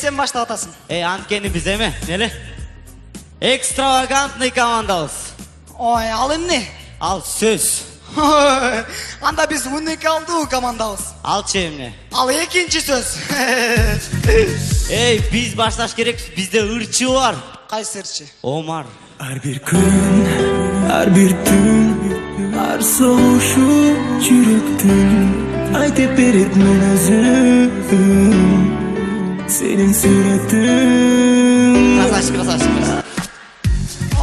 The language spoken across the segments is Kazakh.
сен баштап атасың. Анткени биз эме, неле? Экстравагантный командабыз. Ой, ал эмне? Ал сөз. Анда биз уникалдуу командабыз. Алчы эмне? Ал экинчи сөз. Биз башташ керек, бизде ырчы бар. Кайсы ырчы? Омар. Her bir gün, her bir tün, her soğuşu çürüktün. Aytep beretmen özüm, senin suratın. Красавчик.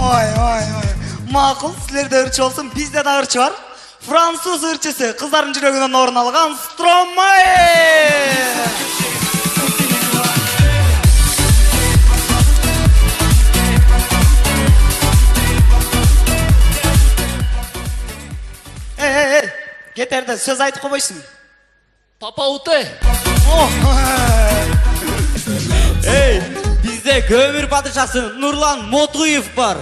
Ой. Макул, силерде ырчы болсун, бизде да ырчы бар. Француз ырчысы, кыздардын жүрөгүнөн орун алган Стромае. Кетерде сөз айтып койбойсуң. Папа уте. Бизде көмүр падышасы Нурлан Мотуев бар.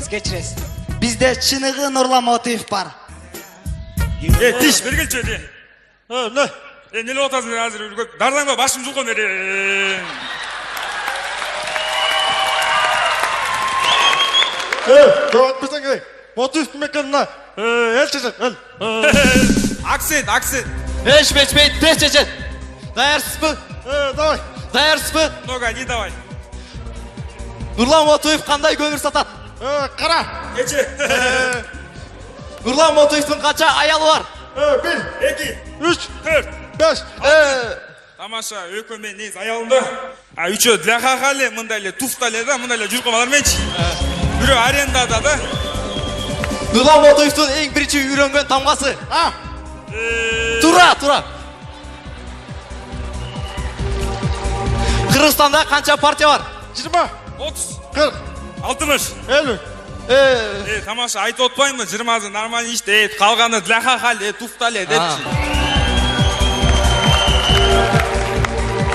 Кечиресиз. Бизде чыныгы Нурлан Мотуев бар. Тиш бергилчи. Эмне отасың азыр? Дардаңба башым жулкон эре. Doğat mısın ki? Motif mekanına. El çeşit, el. Акцент. Beş, tez çeçet. Dayarsız mı? Давай. Dayarsız mı? Много, не давай. Nurlan Motuyev qanday көмір сатат? Kara. Geçe. Nurlan Motoyev'in kaça ayalı var? 1, 2, 3, 4. 5. Тамаша, өкөмен нез аялында. Үчөө для хахале, мындай эле туфтале да, мындай эле жүркөмаларменчи. Бирөө арендада да. Nurlan Motoyev'in en birinci үйрөнгөн тамгасы. Тура. Kırgızstanda kança partiya var? 20, 30, 40, 60. 50. Тамаша, айтып отпаймынбы? 20 нормально иште, калганы для хахале, туфтале депчи.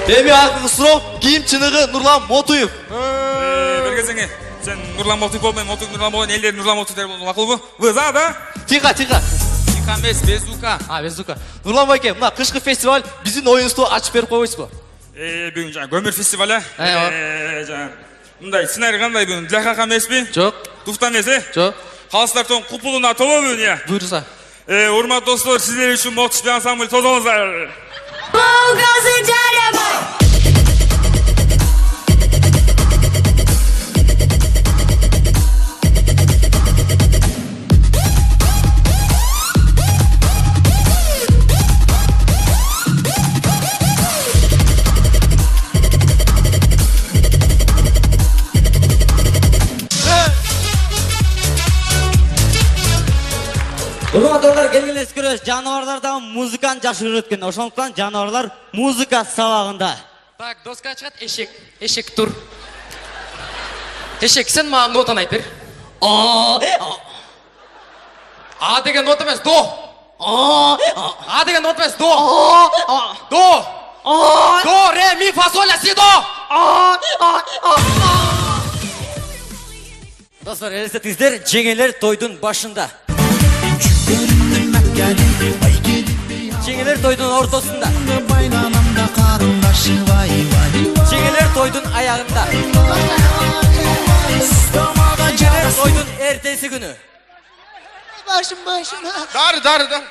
Эми акы суроо, кийим чыныгы Нурлан Мотуев. Бергесеңе. Sen Nurlan Motiv olmayın, Nurlan Motiv, elleri Nurlan Motiv der makul bu. Вы за, да? Тихо. Тиха емес, безука. Безука. Нурлан байке, мына кышкы фестиваль биздин оюнубузду ачып берип койбойсузбу? Бүгүн жаңа көмүр фестивалі. Жаңа мындай сценарий кандай бүгүн? Для хаха эмеспи? Жок. Туфта эмес, Жок. Калыстардын купулуна толо бүгүн, я. Буйрса. Урматтуу достор, сиздер үчүн мотивдүү ансамбль тозоңуздар. Урматтуулар, келгилес көрөсүз, жаныбарлардан музыканы жакшы көрөт экен. Ошондуктан жаныбарлар музыка сабагында. Так, доска чыгат, эшек тур. Эшек, сен мага нотаны айтып бер. А деген нота эмес, до. А деген нота эмес, до. До. До, ре, ми, фа, соль, ля, си, до. Достор, элестетиңиздер, жеңелер тойдун башында. Жеңелер тойдун ортосунда. Жеңелер тойдун аягында. Жеңелер тойдун эртеси күнү. Başım. Darı.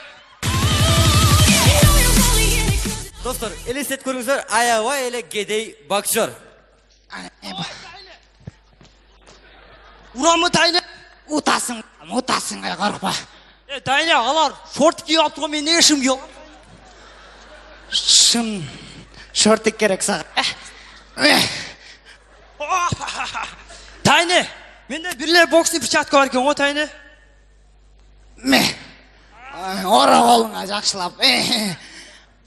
Достор, элестет көрүңүздөр, аябай эле кедей боксер. Урамы тайны. Утасың, коркпа. Тайна, алар, шорт кийип аптыгы, мен не ишим кийип? Шын шортик керек сага. Тайна, менде бирлер боксный перчатка бар экен, го Тайна. Ора колуңа жакшылап.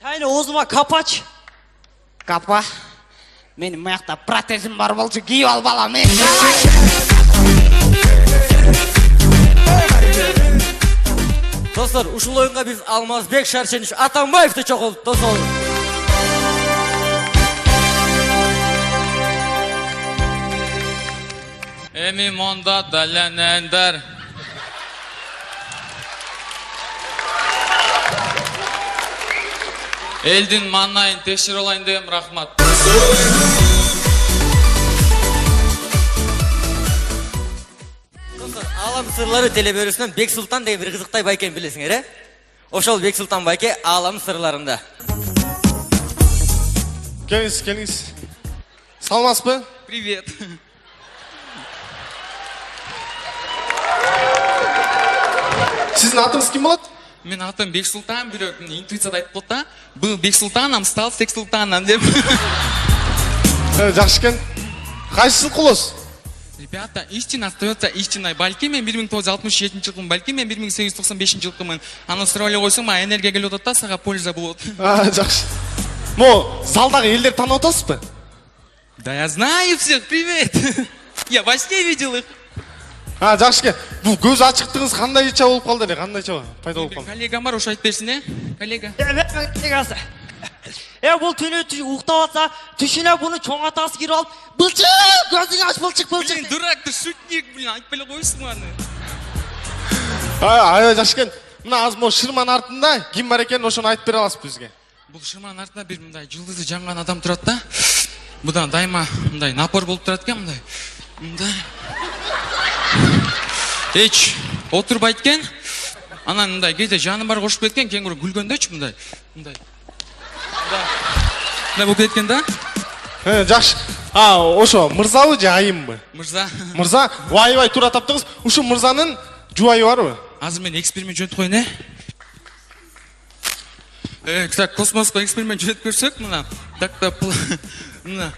Тайна, оозума капач. Капа. Менин маякта протезим бар болчу, кийип ал балам. Достор, ушул оюнга биз Алмазбек Шаршенович Атамбаевди чогултуп тосолуп. Эми монда даленендер. Элдин маңнайын текшере алайын дегем, рахмат. Алам сырлары телебөрүсүнөн Бек Султан деген бир кызыктай байкени билесиңер, э? Ошол Бек Султан байке Алам сырларында. Келиңиз. Саламатсызбы? Привет. Сиздин атыңыз ким болот? Мен атым Бек Султан, бирок интуицияда айтып коет да. Был Бек Султаном, стал Сек Султаном деп. Жакшы экен. Кайсысы кулус? Ребята, истина остается истиной. Балки мен 1967 жылкымын, балки мен 1895 жылкымын. Аны сурап эле койсоң, мага энергия келип атат да, сага польза болот. Жакшы. Мо залдагы элдер таанып атасызбы? Да я знаю всех, привет. Я во сне видел их. Жакшы экен. Бул көз ачыктыгыңыз кандайча болуп калды эле? Кандайча пайда болуп калды? Коллегам бар, ошо айтып берсин, э? Коллега. Коллегасы. Бул түнү уктап атса, түшүнө буну чоң атасы кирип алып, былчык, көзүң ач былчык. Блин, дурак, ты шутник, блин, айтып эле койсуң аны. Жакшы экен. Мына азыр могу шырман артында ким бар экенин ошону айтып бере аласызбы бизге? Бул шырманын артында бир мындай жылдызы жанган адам турат да. Будан дайыма мындай напор болуп турат экен, мындай. Эч отурбайт экен. Анан мындай кээде жаны бар кошуп кеткен, кеңири күлгөндөчү мындай. Мындай болуп кеткен да. Жакшы. Ошо мырзабы же айымбы? Мырза. Мырза, аябай туура таптыңыз. Ушул мырзанын жубайы барбы? Азыр мен эксперимент жөнөтүп коеюн, э? Так, космоско эксперимент жөнөтүп көрсөк, мына. Мына.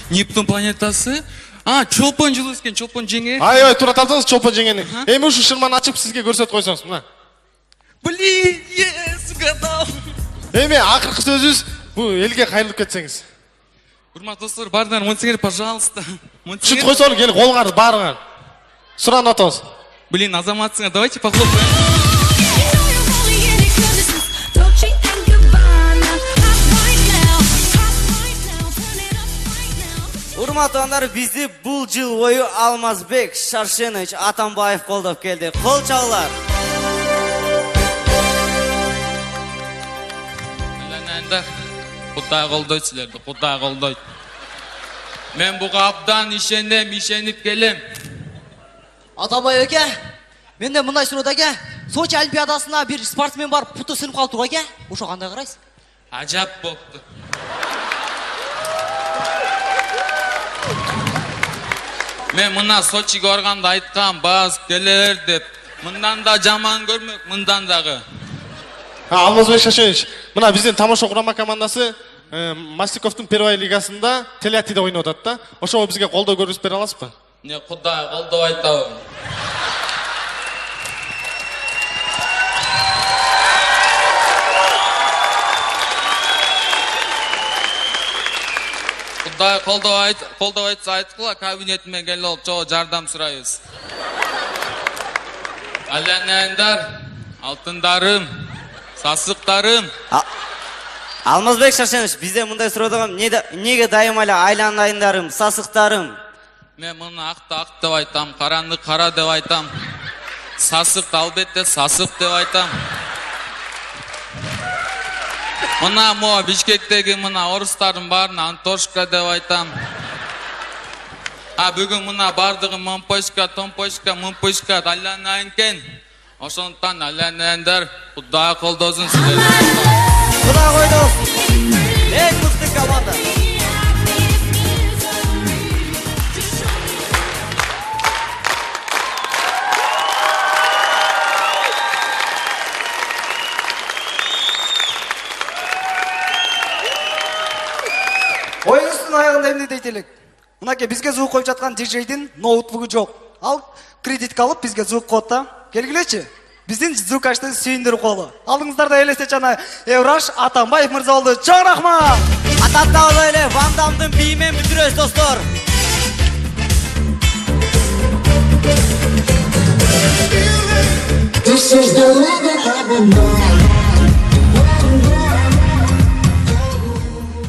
Нептун планетасы. Чолпон жылы экен, чолпон жеңе. Аябай туура таптыңыз, чолпон жеңени. Эми ушу шырманы ачып сизге көрсөтүп койсоңуз, мына. Блин, yes, угадал. Эми акыркы сөзүбүз бул элге кайрылып кетсеңиз. Урматтуу достор, баарыңар монсеңер, пожалуйста. Шут койсоң, кел колуңарды баарыңар. Суранып атабыз. Блин, азаматсыңар, давайте похлопаем. Урматтуудар, бизди бул жыл бою Алмазбек Шаршенович Атамбаев колдоп келди. Кол чалуулар. Кудай колдойт силерди, Кудай колдойт. Мен буга абдан ишенип келем. Атамбай эке, менде мындай суроо эке. Сочи олимпиадасына бир спортсмен бар, путу сынып калды го эке. Ошо кандай карайсыз? Ажап болупту. Мен мына Сочиге барганда айткам, баас келер деп. Мындан да жаман көрмөк, мындан дагы. Алмазбек Шаршенович, мына биздин тамоша курама командасы Мастиковдун первой лигасында Телятиде ойноп атат да. Ошого бизге колдоо көрсөтүп бере аласызбы? Не Кудай колдоп айтабы. Кудай колдоп айтса айткыла, кабинетиме келип алып, чоо жардам сурайбыз. Алянандар, алтындарым, сасыктарым. Алмазбек Шаршенович, бизде мындай суроодогом, эмнеге дайыма эле айланайындарым, сасыктарым? Мен муну акты ак деп айтам, караны кара деп айтам. Сасыкты албетте сасык деп айтам. Мына мо Бишкектеги мына орустардын баарын Антошка деп айтам. Бүгүн мына бардыгы Момпочка, Томпочка, Мумпочка айланайын экен. Ошондуктан айланайындар, Кудай колдосун силерди. Кудай койдос. Эң мыкты команда. Оюңуздун аягында эмне дейт элек? Мынакей бизге звук коюп жаткан диджейдин ноутбугу жок. Ал кредитке алып бизге звук коет да. Келгилечи. Биздин звукачты сүйүндүрүп коелу. Алдыңыздарда элестет жана Евраш Атамбаев мырза болду. Чоң рахмат. Ататтагы эле Ван Дамдын бийимен бүтүрөбүз достор. This is the rhythm of the night.